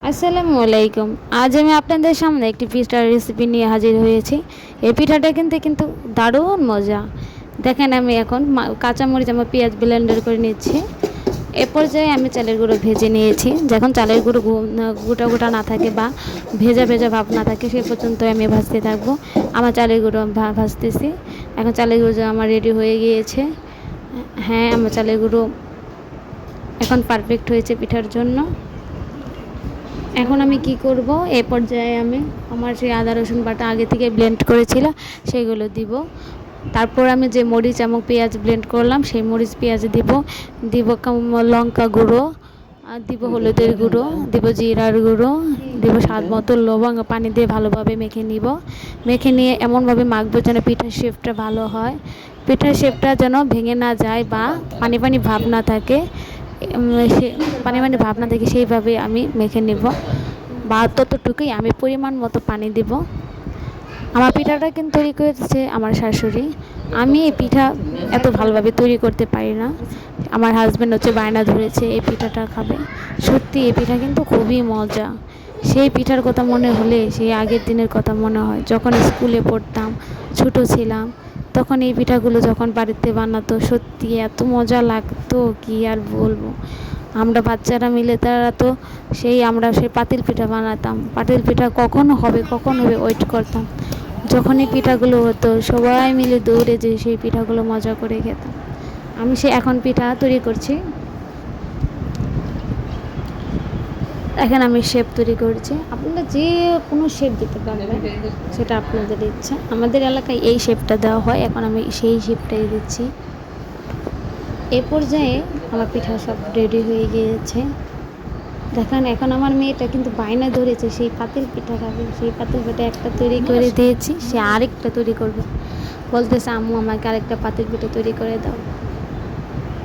আসসালামু আলাইকুম। আজ আমি আপনাদের সামনে একটি পিঠার রেসিপি নিয়ে হাজির হয়েছি। এই পিঠাটা কিন্তু দারুণ মজা। দেখেন আমি এখন কাঁচামরিচ আমার পেঁয়াজ ব্লেন্ডার করে নিচ্ছি। এ পর্যায়ে আমি চালের গুঁড়ো ভেজে নিয়েছি। যখন চালের গুঁড়ো গোটা গোটা না থাকে বা ভেজা ভেজা ভাব না থাকে সে পর্যন্ত আমি ভাজতে থাকবো। আমার চালের গুঁড়ো ভাজতেছি। এখন চালের গুঁড়ো আমার রেডি হয়ে গিয়েছে। হ্যাঁ, আমার চালের গুঁড়ো এখন পারফেক্ট হয়েছে পিঠার জন্য। এখন আমি কি করব, এ পর্যায়ে আমি আমার সেই আদা রসুন বাটা আগে থেকে ব্লেন্ড করেছিল সেগুলো দিব। তারপর আমি যে মরিচ এবং পেঁয়াজ ব্লেন্ড করলাম সেই মরিচ পেঁয়াজ দিব লঙ্কা গুঁড়ো, আর দিব হলুদের গুঁড়ো, দিব জিরার গুঁড়ো, দিব স্বাদ মতো লবণ, পানি দিয়ে ভালোভাবে মেখে নিব। মেখে নিয়ে এমনভাবে মাখবো যেন পিঠার শেপটা ভালো হয়, পিঠার শেপটা যেন ভেঙে না যায় বা পানি পানি ভাব না থাকে। সে পানি ভাব না থাকে সেইভাবে আমি মেখে নেব, বা ততটুকুই আমি পরিমাণ মতো পানি দিব। আমার পিঠাটা কিন্তু তৈরি করেছে আমার শাশুড়ি। আমি এই পিঠা এত ভালোভাবে তৈরি করতে পারি না। আমার হাজব্যান্ড হচ্ছে বায়না ধরেছে এই পিঠাটা খাবে। সত্যি এই পিঠা কিন্তু খুবই মজা। সেই পিঠার কথা মনে হলে সেই আগের দিনের কথা মনে হয়, যখন স্কুলে পড়তাম, ছোট ছিলাম, তখন এই পিঠাগুলো যখন বাড়িতে বানাতো সত্যি এত মজা লাগতো কি আর বলবো। আমরা বাচ্চারা মিলে আমরা সেই পাতিল পিঠা বানাতাম। পাতিল পিঠা কখন হবে ওয়েট করতাম। যখনই পিঠাগুলো হতো সবাই মিলে দৌড়ে যে সেই পিঠাগুলো মজা করে খেতাম। আমি এখন পিঠা তৈরি করছি। এখন আমি শেপ তৈরি করছি। আপনারা যে কোনো শেপ দিতে পারবেন, সেটা আপনাদের ইচ্ছা। আমাদের এলাকায় এই শেপটা দেওয়া হয়, এখন আমি সেই শেপটাই দিচ্ছি। এ পর্যায়ে আমার পিঠা সব রেডি হয়ে গিয়েছে। দেখেন এখন আমার মেয়েটা কিন্তু বায়না ধরেছে সেই পাতিল পিঠা খাবে। সেই পাতিল পিঠা একটা তৈরি করে দিয়েছি, সে আরেকটা তৈরি করবে। বলতেছে আম্মু আমাকে আরেকটা পাতিল পিঠা তৈরি করে দাও।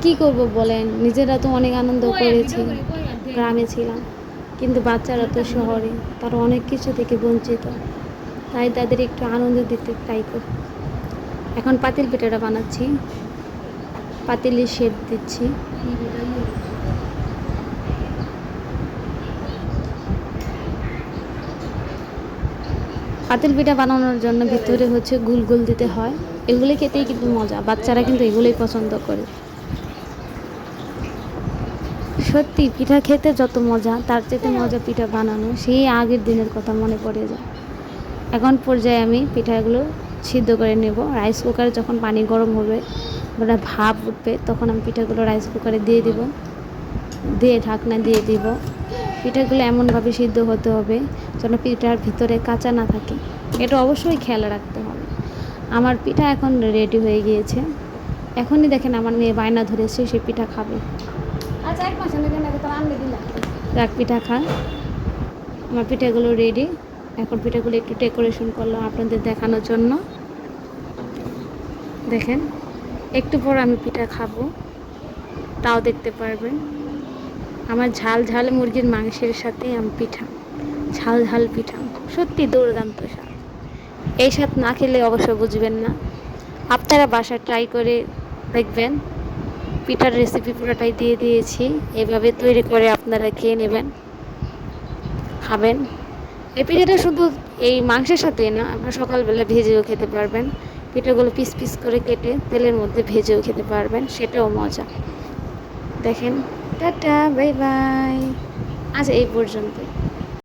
কি করব বলেন, নিজেরা তো অনেক আনন্দ করেছি, গ্রামে ছিলাম, কিন্তু বাচ্চারা তো শহরে, তারা অনেক কিছু থেকে বঞ্চিত। তাই তাদের একটু আনন্দ দিতে ট্রাই করি। এখন পাতিল পিঠাটা বানাচ্ছি, পাতিলের শেপ দিচ্ছি। পাতিল পিঠা বানানোর জন্য ভিতরে হচ্ছে গুল গুল দিতে হয়। এগুলো খেতেই কিন্তু মজা, বাচ্চারা কিন্তু এগুলোই পছন্দ করে। সত্যি পিঠা খেতে যত মজা, তার চেয়ে মজা পিঠা বানানো। সেই আগের দিনের কথা মনে পড়ে যায়। এখন পর্যায়ে আমি পিঠাগুলো সিদ্ধ করে নেব। রাইস কুকারে যখন পানি গরম হবে, ভাপ উঠবে, তখন আমি পিঠাগুলো রাইস কুকারে দিয়ে দিব, দিয়ে ঢাকনা দিয়ে দিব। পিঠাগুলো এমনভাবে সিদ্ধ হতে হবে যেন পিঠার ভিতরে কাঁচা না থাকে, এটা অবশ্যই খেয়াল রাখতে হবে। আমার পিঠা এখন রেডি হয়ে গিয়েছে। এখনই দেখেন আমার মেয়ে বায়না ধরেছে সে পিঠা খাবে। এক পিঠা খা। আমার পিঠাগুলো রেডি। এখন পিঠাগুলো একটু ডেকোরেশন করলাম আপনাদের দেখানোর জন্য। দেখেন একটু পর আমি পিঠা খাবো, তাও দেখতে পারবেন। আমার ঝাল ঝাল মুরগির মাংসের সাথে আমি পিঠা, ঝাল ঝাল পিঠা, সত্যি দুর্দান্ত স্বাদ। এই স্বাদ না খেলে অবশ্য বুঝবেন না। আপনারা বাসায় ট্রাই করে দেখবেন। পিঠার রেসিপি পুরোটাই দিয়ে দিয়েছি, এভাবে তৈরি করে আপনারা খেয়ে নেবেন, খাবেন। এই পিঠাটা শুধু এই মাংসের সাথেই না, আপনারা সকালবেলা ভেজেও খেতে পারবেন। পিঠাগুলো পিস পিস করে কেটে তেলের মধ্যে ভেজেও খেতে পারবেন, সেটাও মজা। দেখেন, টাটা, বাই বাই। আজ এই পর্যন্তই।